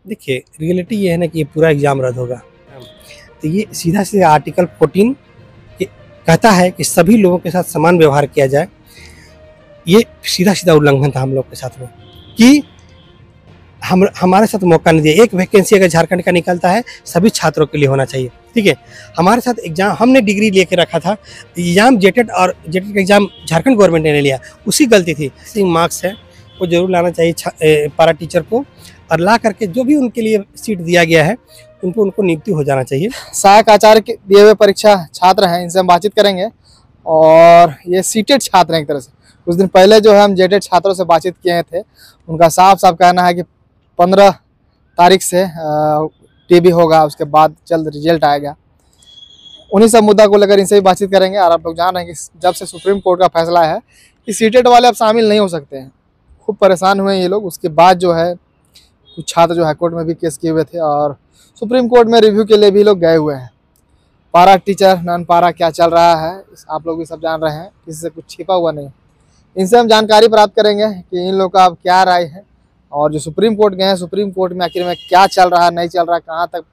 देखिए, रियलिटी ये है ना कि ये पूरा एग्ज़ाम रद्द होगा। तो ये सीधा-सीधा आर्टिकल 14 ये कहता है कि सभी लोगों के साथ समान व्यवहार किया जाए। ये सीधा-सीधा उल्लंघन था हम लोग के साथ में कि हमारे साथ मौका नहीं दिया। एक वैकेंसी अगर झारखंड का निकलता है, सभी छात्रों के लिए होना चाहिए, ठीक है? हमारे साथ एग्ज़ाम हमने डिग्री लेके रखा था, एग्ज़ाम जेटेट और जेटेट का एग्ज़ाम झारखंड गवर्नमेंट ने नहीं लिया, उसकी गलती थी। मार्क्स है, वो ज़रूर लाना चाहिए पारा टीचर को और ला करके जो भी उनके लिए सीट दिया गया है, उनको नियुक्ति हो जाना चाहिए। सहायक आचार्य के दिए हुए परीक्षा छात्र हैं, इनसे हम बातचीत करेंगे। और ये सीटेड छात्र हैं एक तरह से। कुछ दिन पहले जो है हम जेटेड छात्रों से बातचीत किए थे, उनका साफ साफ कहना है कि 15 तारीख से टीबी होगा, उसके बाद जल्द रिजल्ट आएगा। उन्हीं सब मुद्दा को लेकर इनसे भी बातचीत करेंगे। और आप लोग जान रहे हैं कि जब से सुप्रीम कोर्ट का फैसला है कि सीटेड वाले अब शामिल नहीं हो सकते हैं, खूब परेशान हुए ये लोग। उसके बाद जो है कुछ छात्र जो हाईकोर्ट में भी केस किए हुए थे और सुप्रीम कोर्ट में रिव्यू के लिए भी लोग गए हुए हैं। पारा टीचर नॉन पारा क्या चल रहा है, आप लोग भी सब जान रहे हैं, किसी से कुछ छिपा हुआ नहीं। इनसे हम जानकारी प्राप्त करेंगे कि इन लोग का अब क्या राय है और जो सुप्रीम कोर्ट गए हैं, सुप्रीम कोर्ट में आखिर में क्या चल रहा है, नहीं चल रहा है, कहाँ तक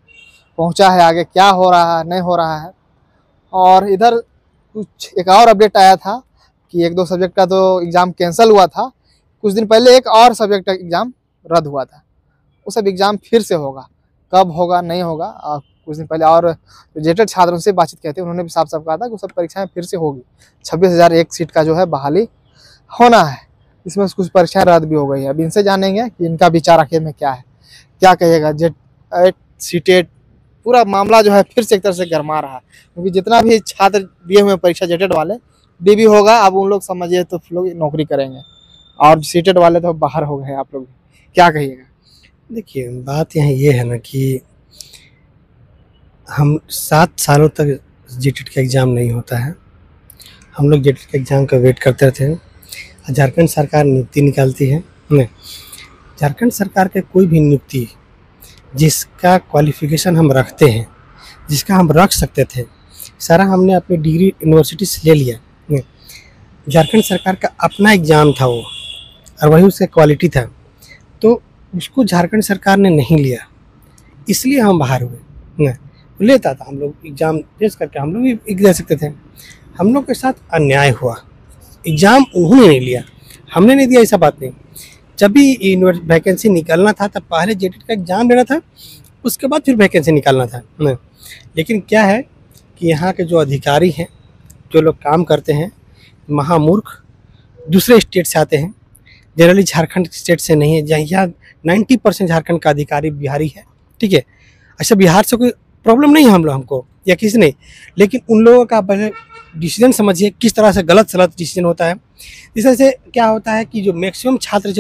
पहुँचा है, आगे क्या हो रहा है, नहीं हो रहा है। और इधर कुछ एक और अपडेट आया था कि 1-2 सब्जेक्ट का तो एग्ज़ाम कैंसिल हुआ था। कुछ दिन पहले एक और सब्जेक्ट का एग्ज़ाम रद्द हुआ था, वो सब एग्ज़ाम फिर से होगा। कब होगा नहीं होगा, कुछ दिन पहले और जेटेड छात्रों से बातचीत किए थे, उन्होंने भी साफ साफ कहा था कि वो सब परीक्षाएं फिर से होगी। 26,001 सीट का जो है बहाली होना है, इसमें कुछ परीक्षाएं रद्द भी हो गई है। अब इनसे जानेंगे कि इनका विचार आखिर में क्या है, क्या कहिएगा। जेट सीटेड पूरा मामला जो है फिर से एक तरह से गरमा रहा है, क्योंकि जितना भी छात्र दिए हुए परीक्षा जेटेड वाले डीबी होगा, अब उन लोग समझिए तो लोग नौकरी करेंगे और सीटेड वाले तो बाहर हो गए। आप लोग क्या कहिएगा? देखिए, बात यहाँ ये है ना कि हम 7 सालों तक जेटेट का एग्ज़ाम नहीं होता है। हम लोग जेटेट के एग्ज़ाम का वेट करते थे। झारखंड सरकार नियुक्ति निकालती है। नहीं, झारखंड सरकार के कोई भी नियुक्ति जिसका क्वालिफ़िकेशन हम रखते हैं, जिसका हम रख सकते थे, सारा हमने अपनी डिग्री यूनिवर्सिटी से ले लिया। झारखंड सरकार का अपना एग्ज़ाम था वो और वही उसका क्वालिटी था, तो उसको झारखंड सरकार ने नहीं लिया, इसलिए हम बाहर हुए। लेता था हम लोग एग्ज़ाम पेश करके, हम लोग भी दे सकते थे। हम लोग के साथ अन्याय हुआ, एग्ज़ाम उन्होंने नहीं लिया, हमने नहीं दिया, ऐसा बात नहीं। जब भी वैकेंसी निकालना था तब पहले जेटेट का एग्ज़ाम देना था, उसके बाद फिर वैकेंसी निकालना था। लेकिन क्या है कि यहाँ के जो अधिकारी हैं, जो लोग काम करते हैं, महामूर्ख दूसरे स्टेट से आते हैं, जनरली झारखंड स्टेट से नहीं है। यहाँ 90% झारखंड का अधिकारी बिहारी है, ठीक है। अच्छा, बिहार से कोई प्रॉब्लम नहीं है हमको या किसी नहीं, लेकिन उन लोगों का पहले डिसीजन समझिए किस तरह से गलत डिसीजन होता है। इस तरह से क्या होता है कि जो मैक्सिमम छात्र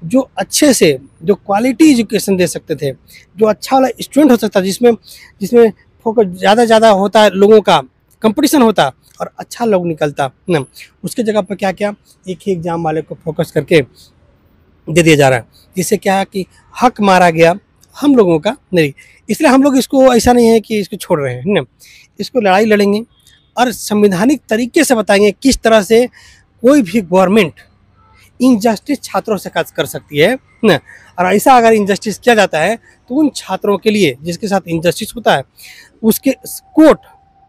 जो अच्छे से जो क्वालिटी एजुकेशन दे सकते थे, जो अच्छा वाला स्टूडेंट हो सकता, जिसमें फोकस ज़्यादा होता है, लोगों का कंपटीशन होता और अच्छा लोग निकलता ना, उसके जगह पर क्या एक ही एग्ज़ाम वाले को फोकस करके दे दिया जा रहा है, जिससे क्या है कि हक मारा गया हम लोगों का नहीं। इसलिए हम लोग इसको ऐसा नहीं है कि इसको छोड़ रहे हैं ना, इसको लड़ाई लड़ेंगे और संवैधानिक तरीके से बताएंगे किस तरह से कोई भी गवर्नमेंट इनजस्टिस छात्रों से कर सकती है ना। और ऐसा अगर इनजस्टिस किया जाता है तो उन छात्रों के लिए जिसके साथ इनजस्टिस होता है, उसके कोर्ट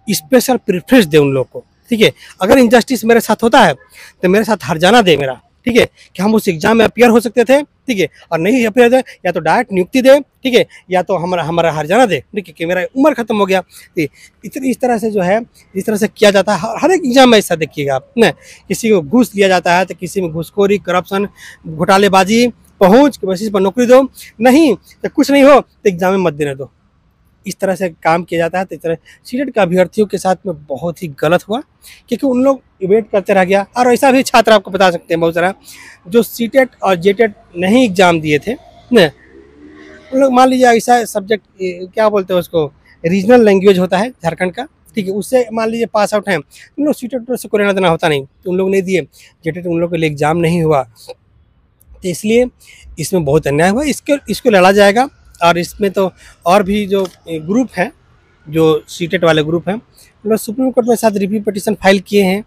स्पेशल प्रेफरेंस दे उन लोग को, ठीक है। अगर इनजस्टिस मेरे साथ होता है तो मेरे साथ हर्जाना दे मेरा, ठीक है, कि हम उस एग्जाम में अपियर हो सकते थे, ठीक है, और नहीं अपियर दे या तो डायरेक्ट नियुक्ति दे, ठीक है, या तो हमारा हर्जाना दे, ठीक है, कि मेरा उम्र खत्म हो गया। इस तरह से जो है, इस तरह से किया जाता है हर एक एग्जाम में। ऐसा देखिएगा आप ना, किसी को घूस लिया जाता है तो किसी में घूसखोरी, करप्शन, घोटालेबाजी, पहुँच के बेसिस पर नौकरी दो, नहीं तो कुछ नहीं हो तो एग्जाम में मत देने दो। इस तरह से काम किया जाता है। तो इस तरह सीटेट के अभ्यर्थियों के साथ में बहुत ही गलत हुआ, क्योंकि उन लोग वेट करते रह गया। और ऐसा भी छात्र आपको बता सकते हैं बहुत सारा जो सीटेट और जेटेट नहीं एग्ज़ाम दिए थे ना, उन लोग मान लीजिए ऐसा सब्जेक्ट क्या बोलते हैं उसको, रीजनल लैंग्वेज होता है झारखंड का, ठीक है, उससे मान लीजिए पास आउट हैं, उन लोग सीटेट से कोई लेना देना होता नहीं, तो उन लोग नहीं दिए, जेटेट उन लोग के लिए एग्ज़ाम नहीं हुआ। तो इसलिए इसमें बहुत अन्याय हुआ, इसको लड़ा जाएगा। और इसमें तो और भी जो ग्रुप हैं, जो सीटेट वाले ग्रुप हैं, हम लोग सुप्रीम कोर्ट में साथ रिव्यू पिटीशन फाइल किए हैं,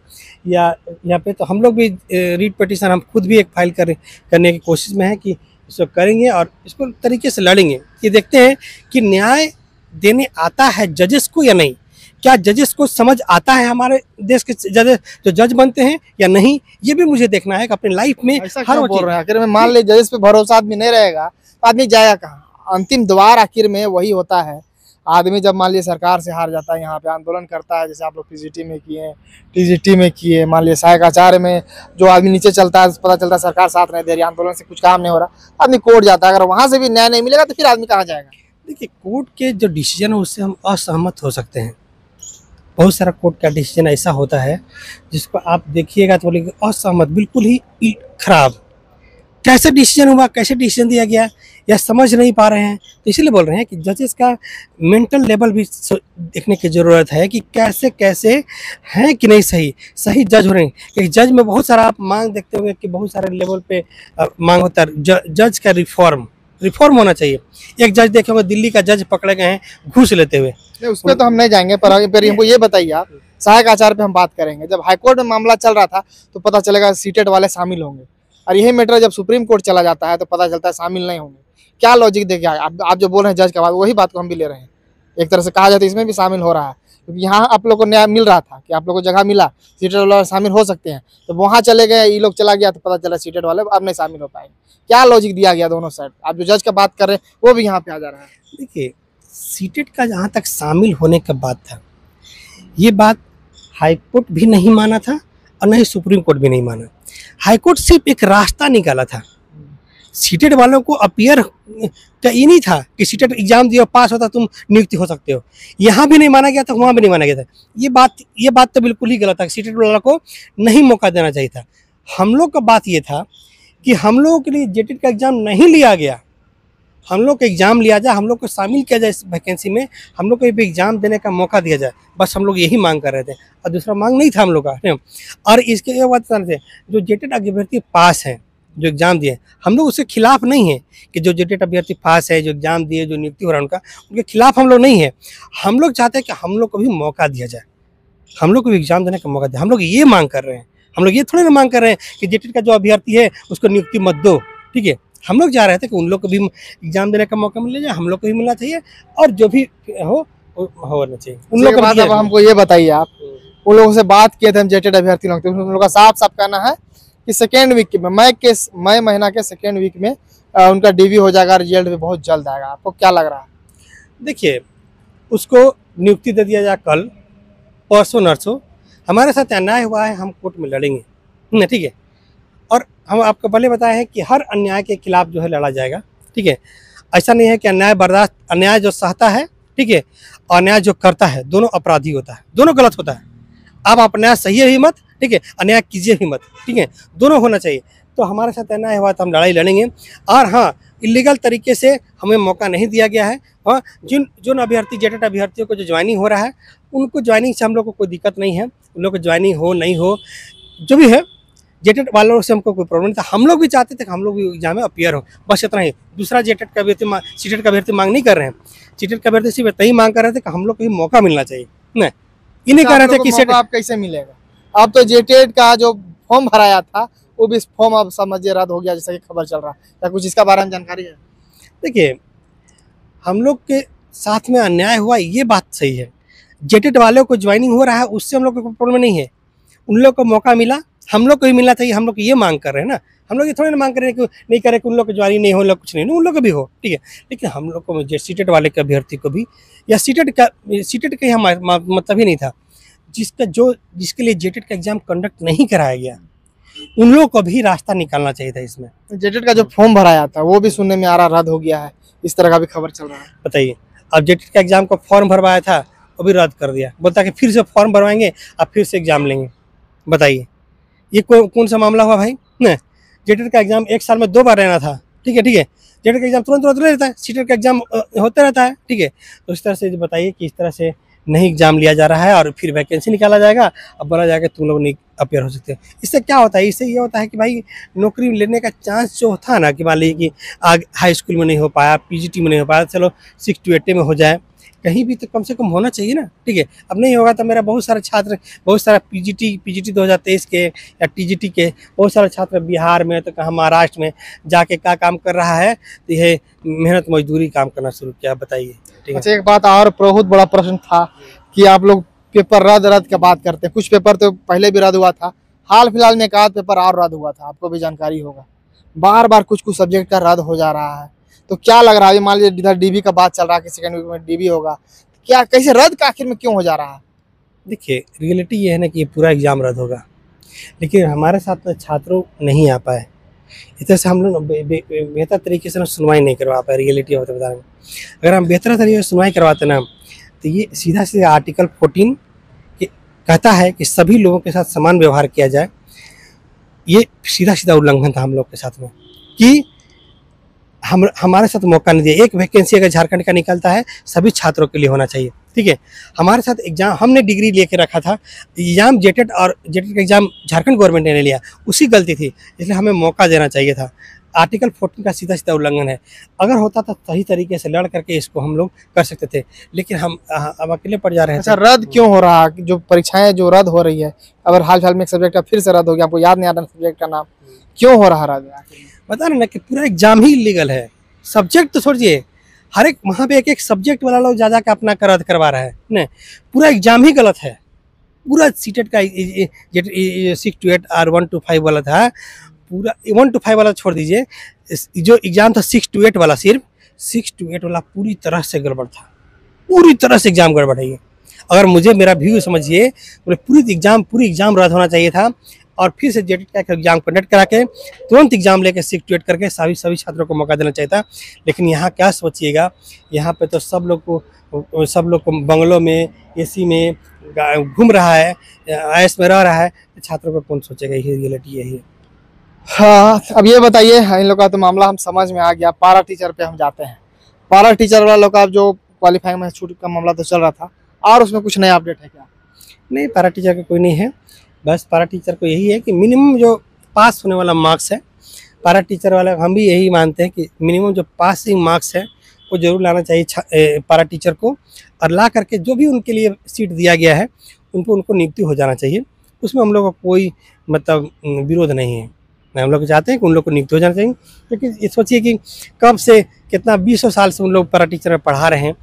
या यहाँ पे तो हम लोग भी रीट पिटीशन हम खुद भी एक फाइल करने की कोशिश में है कि इसको करेंगे और इसको तरीके से लड़ेंगे। ये देखते हैं कि न्याय देने आता है जजेस को या नहीं, क्या जजेस को समझ आता है हमारे देश के जजेस जो जज बनते हैं या नहीं, ये भी मुझे देखना है कि अपने लाइफ में ऐसा हर क्यों वो बोल चीज। रहे हैं? आखिर में मान ले जजेस पे भरोसा आदमी नहीं रहेगा तो आदमी जाएगा कहाँ? अंतिम द्वार आखिर में वही होता है। आदमी जब मान लीजिए सरकार से हार जाता है, यहाँ पे आंदोलन करता है, जैसे आप लोग पीजीटी में किए, टीजीटी में किए, मान लीजिए सहायक आचार्य में जो आदमी नीचे चलता है, पता चलता है सरकार साथ नहीं दे रही, आंदोलन से कुछ काम नहीं हो रहा, आदमी कोर्ट जाता है। अगर वहां से भी न्याय नहीं मिलेगा तो फिर आदमी कहाँ जाएगा? देखिए, कोर्ट के जो डिसीजन है उससे हम असहमत हो सकते हैं। बहुत सारा कोर्ट का डिसीजन ऐसा होता है जिसको आप देखिएगा तो बोलेंगे असहमत, बिल्कुल ही खराब, कैसे डिसीजन हुआ, कैसे डिसीजन दिया गया, या समझ नहीं पा रहे हैं। तो इसीलिए बोल रहे हैं कि जजेस का मेंटल लेवल भी देखने की ज़रूरत है कि कैसे कैसे हैं कि नहीं सही सही जज हो रहे हैं। कि जज में बहुत सारा आप मांग देखते होंगे कि बहुत सारे लेवल पे मांग होता है जज का रिफॉर्म होना चाहिए। एक जज देखे होंगे, दिल्ली का जज पकड़े गए हैं घूस लेते हुए। उस पर तो हम नहीं जाएंगे, पर हमको ये बताइए, आप सहायक आचार्य पे हम बात करेंगे। जब हाईकोर्ट में मामला चल रहा था तो पता चलेगा सीटेट वाले शामिल होंगे, और यही मैटर जब सुप्रीम कोर्ट चला जाता है तो पता चलता है शामिल नहीं होंगे। क्या लॉजिक देखिए, आप जो बोल रहे हैं जज का बात, वही बात को हम भी ले रहे हैं। एक तरह से कहा जाए तो इसमें भी शामिल हो रहा है, क्योंकि यहाँ आप लोग को न्याय मिल रहा था कि आप लोग को जगह मिला, सीटेट वाले शामिल हो सकते हैं, तो वहाँ चले गए, ये लोग चला गया तो पता चला सीटेट वाले अब नहीं शामिल हो पाएंगे। क्या लॉजिक दिया गया दोनों साइड? आप जो जज का बात कर रहे हैं वो भी यहाँ पे आ जा रहा है। देखिए, सीटेट का जहाँ तक शामिल होने का बात था, ये बात हाईकोर्ट भी नहीं माना था और न ही सुप्रीम कोर्ट भी नहीं माना। हाईकोर्ट सिर्फ एक रास्ता निकाला था, सीटेट वालों को अपीयर का ये नहीं था कि सीटेट एग्जाम दियो, पास होता तुम नियुक्ति हो सकते हो। यहाँ भी नहीं माना गया था, वहाँ भी नहीं माना गया था। ये बात तो बिल्कुल ही गलत है। सीटेट वालों को नहीं मौका देना चाहिए था। हम लोग का बात ये था कि हम लोगों के लिए जेटेट का एग्ज़ाम नहीं लिया गया, हम लोग को एग्ज़ाम लिया जाए, हम लोग को शामिल किया जाए इस वैकेंसी में, हम लोग को भी एग्ज़ाम देने का मौका दिया जाए। बस हम लोग यही मांग कर रहे थे और दूसरा मांग नहीं था हम लोग का। और इसके ये बात थे, जो जेटेट अभ्यर्थी पास हैं, जो एग्ज़ाम दिए, हम लोग उसके खिलाफ नहीं है कि जो जेटेट अभ्यर्थी पास है, जो एग्ज़ाम दिए, जो नियुक्ति हो रहा है उनका, उनके खिलाफ हम लोग नहीं है। हम लोग चाहते हैं कि हम लोग को भी मौका दिया जाए, हम लोग को भी एग्ज़ाम देने का मौका दिया। हम लोग ये मांग कर रहे हैं, हम लोग ये थोड़ी ना मांग कर रहे हैं कि जेटेट का जो अभ्यर्थी है उसको नियुक्ति मत दो। ठीक है, हम लोग चाह रहे थे कि उन लोग को भी एग्जाम देने का मौका मिल जाए, हम लोग को भी मिलना चाहिए, और जो भी होना चाहिए उन लोग को भी। अब हमको ये बताइए, आप उन लोगों से बात किए थे हम जेटेड अभ्यर्थी लोग, तो उन लोगों का साफ साफ कहना है कि सेकेंड वीक में मई महीना के सेकेंड वीक में उनका डीवी हो जाएगा, रिजल्ट भी बहुत जल्द आएगा। आपको क्या लग रहा है? देखिए, उसको नियुक्ति दे दिया जाए कल, परसों नरसों। हमारे साथ अन्याय हुआ है, हम कोर्ट में लड़ेंगे, ठीक है। और हम आपको पहले बताए हैं कि हर अन्याय के खिलाफ जो है लड़ा जाएगा, ठीक है। ऐसा नहीं है कि अन्याय जो सहता है, ठीक है, और अन्याय जो करता है, दोनों अपराधी होता है, दोनों गलत होता है। आप अन्याय सही ही मत, ठीक है, अन्याय कीजिए भी मत, ठीक है, दोनों होना चाहिए। तो हमारे साथ अन्याय हुआ तो हम लड़ाई लड़ेंगे। और हाँ, इलीगल तरीके से हमें मौका नहीं दिया गया है। और जिन अभ्यर्थी जेटेट अभ्यर्थियों को जो ज्वाइनिंग हो रहा है, उनको ज्वाइनिंग से हम लोग को कोई दिक्कत नहीं है। उन लोग को ज्वाइनिंग हो नहीं हो, जो भी है, जेटेट वालों से हमको कोई प्रॉब्लम नहीं था। हम लोग भी चाहते थे कि हम लोग भी एग्जाम में अपीयर हो, बस इतना ही। दूसरा जेटेट का अभ्यर्थी सीटेट का अभ्यर्थी मांग नहीं कर रहे हैं। सीटेट का अभ्यर्थी सिर्फ इतना ही मांग कर रहे थे कि हम लोग को भी मौका मिलना चाहिए। नहीं, ये नहीं कह रहे थे कि मौका आप कैसे मिलेगा? अब तो जेटेट का जो फॉर्म भराया था वो भी फॉर्म अब समझिए रद्द हो गया, जैसा कि खबर चल रहा है। क्या कुछ इसका बारे में जानकारी है? देखिए, हम लोग के साथ में अन्याय हुआ, ये बात सही है। जेटेट वालों को ज्वाइनिंग हो रहा है, उससे हम लोग को प्रॉब्लम नहीं है। उन लोग को मौका मिला, हम लोग को भी मिलना चाहिए। हम लोग ये मांग कर रहे हैं ना, हम लोग ये थोड़ी ना मांग कर रहे हैं कि नहीं करे कि उन लोग को ज्वाइनिंग नहीं हो, लोग कुछ नहीं, उन लोग को भी हो, ठीक है। लेकिन हम लोग को सीटेट वाले के अभ्यर्थी को भी, या सीटेट का यहाँ मतलब ही नहीं था, जिसके लिए जेटेट का एग्जाम कंडक्ट नहीं कराया गया, उन लोगों को भी रास्ता निकालना चाहिए था इसमें। जेटेट का जो फॉर्म भराया था वो भी सुनने में आ रहा रद्द हो गया है, इस तरह का भी खबर चल रहा है। बताइए, अब जेटेट का एग्जाम का फॉर्म भरवाया था वो भी रद्द कर दिया, बोलता कि फिर से फॉर्म भरवाएंगे, अब फिर से एग्जाम लेंगे। बताइए, ये कौन सा मामला हुआ भाई? न जेटेट का एग्जाम 1 साल में 2 बार रहना था, ठीक है, ठीक है। जेटेट का एग्जाम तुरंत ले रहता है, सीटेट का एग्जाम होता रहता है, ठीक है। तो इस तरह से बताइए कि इस तरह से नहीं एग्जाम लिया जा रहा है और फिर वैकेंसी निकाला जाएगा, अब बोला जाएगा तुम लोग नहीं अपेयर हो सकते। इससे क्या होता है? इससे ये होता है कि भाई नौकरी लेने का चांस जो था ना, कि मान लीजिए कि हाई स्कूल में नहीं हो पाया, पीजीटी में नहीं हो पाया, चलो 6 to 8 में हो जाए, कहीं भी तो कम से कम होना चाहिए ना, ठीक है। अब नहीं होगा तो मेरा बहुत सारे छात्र, बहुत सारा पीजीटी 2023 के या टीजीटी के बहुत सारे छात्र बिहार में तो कहाँ महाराष्ट्र में जाके क्या काम कर रहा है, तो यह मेहनत मजदूरी काम करना शुरू किया, बताइए, ठीक है। अच्छा, एक बात और बहुत बड़ा प्रश्न था कि आप लोग पेपर रद्द की बात करते हैं, कुछ पेपर तो पहले भी रद्द हुआ था, हाल फिलहाल में एक आध पेपर और रद्द हुआ था, आपको भी जानकारी होगा। बार बार कुछ कुछ सब्जेक्ट का रद्द हो जा रहा है, तो क्या लग रहा है, मान लीजिए इधर डीबी का बात चल रहा है कि सेकंड वीक में डीबी होगा, क्या कैसे रद्द का आखिर में क्यों हो जा रहा है? देखिए, रियलिटी ये है ना कि ये पूरा एग्ज़ाम रद्द होगा, लेकिन हमारे साथ में छात्रों नहीं आ पाए, इस तरह से हम लोग बेहतर तरीके से ना सुनवाई नहीं करवा पाए। रियलिटी होता बता रहे हैं, अगर हम बेहतर तरीके से सुनवाई करवाते ना, तो ये सीधा सीधा आर्टिकल 14 कहता है कि सभी लोगों के साथ समान व्यवहार किया जाए। ये सीधा सीधा उल्लंघन था हम लोग के साथ में कि हमारे साथ मौका नहीं दिया। एक वैकेंसी अगर झारखंड का निकलता है सभी छात्रों के लिए होना चाहिए, ठीक है। हमारे साथ एग्जाम, हमने डिग्री लेके रखा था, एग्जाम जेटेट और जेटेट का एग्जाम झारखंड गवर्नमेंट ने लिया, उसी गलती थी, इसलिए हमें मौका देना चाहिए था। आर्टिकल 14 का सीधा सीधा उल्लंघन है। अगर होता तो सही तरीके से लड़ करके इसको हम लोग कर सकते थे, लेकिन हम अकेले पड़ जा रहे हैं। अच्छा, रद्द क्यों हो रहा है? जो परीक्षाएं जो रद्द हो रही है, अगर हाल फिलहाल में एक सब्जेक्ट का फिर से रद्द हो गया, आपको याद नहीं आ रहा सब्जेक्ट का नाम, क्यों हो रहा रद्द? बता रहे ना कि पूरा एग्जाम ही इलीगल है। सब्जेक्ट तो छोड़िए, हर एक वहाँ पे एक एक सब्जेक्ट वाला लोग जा के अपना रद्द करवा रहा है ना, पूरा एग्जाम ही गलत है। पूरा सीटेट का 6 to 8 और 1 to 5 वाला था, पूरा 1 to 5 वाला छोड़ दीजिए, जो एग्जाम था 6 to 8 वाला, सिर्फ 6 to 8 वाला पूरी तरह से गड़बड़ था, पूरी तरह से एग्जाम गड़बड़ है ये। अगर मुझे मेरा व्यू समझिए, पूरी एग्जाम रद्द होना चाहिए था और फिर से जेटेट का एग्जाम कंडक्ट करा के तुरंत एग्जाम लेके 6 to 8 करके सभी छात्रों को मौका देना चाहिए था। लेकिन यहाँ क्या सोचिएगा, यहाँ पे तो सब लोग को बंगलों में एसी में घूम रहा है, ऐश में रह रहा है, तो छात्रों को कौन सोचेगा? यही रियलिटी यही है। हाँ, अब ये बताइए, इन लोग का तो मामला हम समझ में आ गया। पारा टीचर पे हम जाते हैं। पारा टीचर वाला लोग का जो क्वालिफाइंग में छूट का मामला तो चल रहा था, और उसमें कुछ नया अपडेट है क्या? नहीं, पारा टीचर का कोई नहीं है, बस पारा टीचर को यही है कि मिनिमम जो पास होने वाला मार्क्स है, पारा टीचर वाला हम भी यही मानते हैं कि मिनिमम जो पासिंग मार्क्स है वो जरूर लाना चाहिए पारा टीचर को, और ला करके जो भी उनके लिए सीट दिया गया है उनको नियुक्ति हो जाना चाहिए। उसमें हम लोग का कोई मतलब विरोध नहीं है। हम लोग चाहते हैं कि उन लोग को नियुक्त हो जाना चाहिए, क्योंकि ये सोचिए कि कब से कितना 20 साल से उन लोग पारा टीचर में पढ़ा रहे हैं,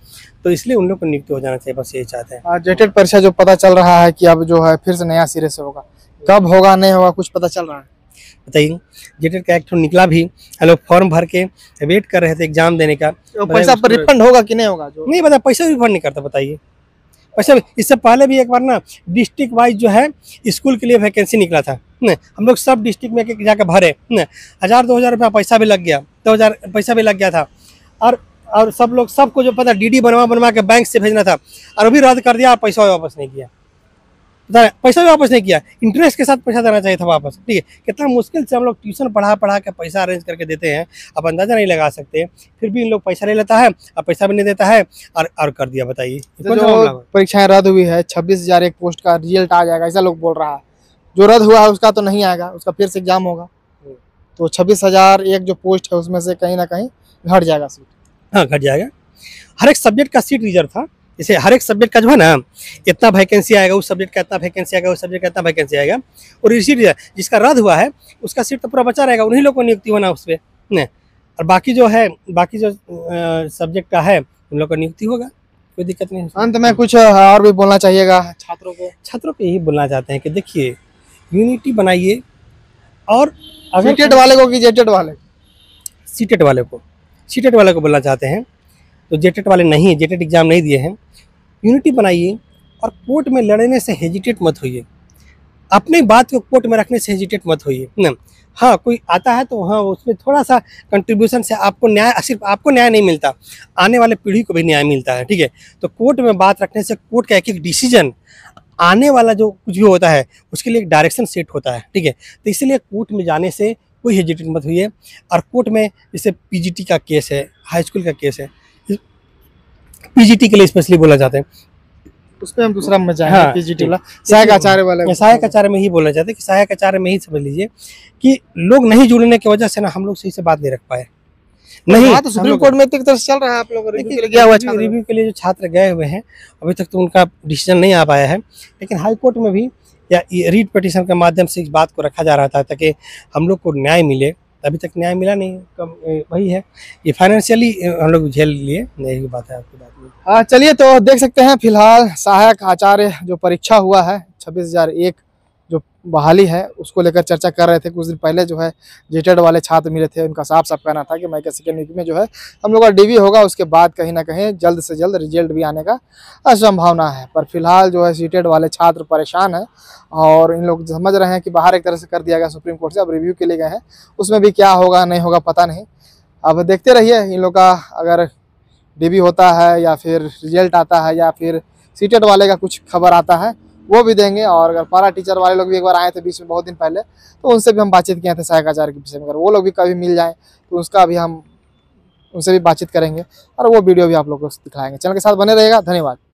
तो इसलिए उन लोग को नियुक्त हो जाना चाहिए, बस यही चाहते हैं। जेटेट परीक्षा जो पता चल रहा है कि अब जो है फिर से नया सिरे से होगा, कब होगा नहीं होगा कुछ पता चल रहा है? बताइए, जेटेट का एक्ट निकला भी, हम लोग फॉर्म भर के वेट कर रहे थे एग्जाम देने का। तो पैसा पर रिफंड होगा कि नहीं होगा? जो नहीं पता, पैसा रिफंड नहीं करता, बताइए। पैसा इससे पहले भी एक बार ना डिस्ट्रिक्ट वाइज जो है स्कूल के लिए वैकेंसी निकला था न, हम लोग सब डिस्ट्रिक्ट में जाकर भरे न, 1000-2000 रुपया पैसा भी लग गया, 2000 पैसा भी लग गया था, और सब लोग सबको जो पता डीडी बनवा के बैंक से भेजना था, और अभी रद्द कर दिया, पैसा वापस नहीं किया। पैसा भी वापस नहीं किया, इंटरेस्ट के साथ पैसा देना चाहिए था वापस, ठीक है। कितना मुश्किल से हम लोग ट्यूशन पढ़ा के पैसा अरेंज करके देते हैं, आप अंदाजा नहीं लगा सकते। फिर भी इन लोग पैसा ले लेता है और पैसा भी नहीं देता है, और कर दिया, बताइए। जो परीक्षाएं रद्द हुई है, 26,000 एक पोस्ट का रिजल्ट आ जाएगा, ऐसा लोग बोल रहा है। जो रद्द हुआ है उसका तो नहीं आएगा, उसका फिर से एग्जाम होगा, तो 26,000 एक जो पोस्ट है उसमें से कहीं ना कहीं घट जाएगा सीट। हाँ, घट जाएगा। हर एक सब्जेक्ट का सीट रिजर्व था, जैसे हर एक सब्जेक्ट का जो है ना इतना वैकेंसी आएगा, उस सब्जेक्ट का इतना वैकेंसी आएगा, उस सब्जेक्ट का इतना वैकेंसी आएगा, और इसी जिसका रद्द हुआ है उसका सीट तो पूरा बचा रहेगा, उन्हीं लोग को नियुक्ति होना उस पर न, और बाकी जो सब्जेक्ट का है उन लोग को नियुक्ति होगा, कोई दिक्कत नहीं। अंत में कुछ और भी बोलना चाहिएगा छात्रों को? छात्रों को यही बोलना चाहते हैं कि देखिए, यूनिटी बनाइए, और अगर सीटेट वाले को कि जेटेट वाले? सीटेट वाले को बोलना चाहते हैं, तो जेटेट वाले नहीं, जेटेट एग्जाम नहीं दिए हैं, यूनिटी बनाइए, और कोर्ट में लड़ने से हेजिटेट मत होइए, अपनी बात को कोर्ट में रखने से हेजिटेट मत होइए ना। हाँ, कोई आता है तो हाँ उसमें थोड़ा सा कंट्रीब्यूशन से आपको न्याय, सिर्फ आपको न्याय नहीं मिलता, आने वाले पीढ़ी को भी न्याय मिलता है, ठीक है। तो कोर्ट में बात रखने से कोर्ट का एक एक डिसीजन, आने वाला जो कुछ भी होता है उसके लिए एक डायरेक्शन सेट होता है, ठीक है। तो इसलिए कोर्ट में जाने से कोई हेजिटेट मत होइए। और कोर्ट में जैसे पीजीटी का केस है, हाई स्कूल का केस है, पीजीटी के लिए स्पेशली बोला जाता है, उस पर हम दूसरा में जाएंगे। हाँ, पीजीटी वाला सहायक आचार्य वाले, सहायक आचार्य में ही बोलना चाहते हैं कि सहायक आचार्य में ही समझ लीजिए कि लोग नहीं जुड़ने की वजह से ना हम लोग सही से बात नहीं रख पाए। नहीं, हाँ, तो सुप्रीम कोर्ट में एक तरह से चल रहा है, आप लोग रिव्यू के लिए गया हुआ छात्र। रिव्यू के लिए जो छात्र गए हुए हैं अभी तक तो उनका डिसीजन नहीं आ पाया है, लेकिन हाई कोर्ट में भी या रीट पिटीशन के माध्यम से इस बात को रखा जा रहा था ताकि हम लोग को न्याय मिले। अभी तक न्याय मिला नहीं, कम वही है, ये फाइनेंशियली हम लोग झेल लिए, यही बात है आपकी बात में। हाँ, चलिए तो देख सकते हैं फिलहाल सहायक आचार्य जो परीक्षा हुआ है 26,001 जो बहाली है उसको लेकर चर्चा कर रहे थे। कुछ दिन पहले जो है जेटेड वाले छात्र मिले थे, उनका साफ साफ कहना था कि मई के सेकेंड वीक में जो है हम लोग का डीवी होगा, उसके बाद कहीं ना कहीं जल्द से जल्द रिजल्ट भी आने का संभावना है। पर फिलहाल जो है सीटेड वाले छात्र परेशान है और इन लोग समझ रहे हैं कि बाहर एक तरह से कर दिया गया सुप्रीम कोर्ट से, अब रिव्यू के लिए गए हैं, उसमें भी क्या होगा नहीं होगा पता नहीं। अब देखते रहिए इन लोग का, अगर डीबी होता है या फिर रिजल्ट आता है या फिर सीटेड वाले का कुछ खबर आता है वो भी देंगे। और अगर पारा टीचर वाले लोग भी एक बार आए थे बीच में बहुत दिन पहले, तो उनसे भी हम बातचीत किए थे सहायक आचार्य के विषय में, अगर वो लोग भी कभी मिल जाएं तो उसका भी हम उनसे भी बातचीत करेंगे और वो वीडियो भी आप लोग को दिखाएंगे। चैनल के साथ बने रहेगा, धन्यवाद।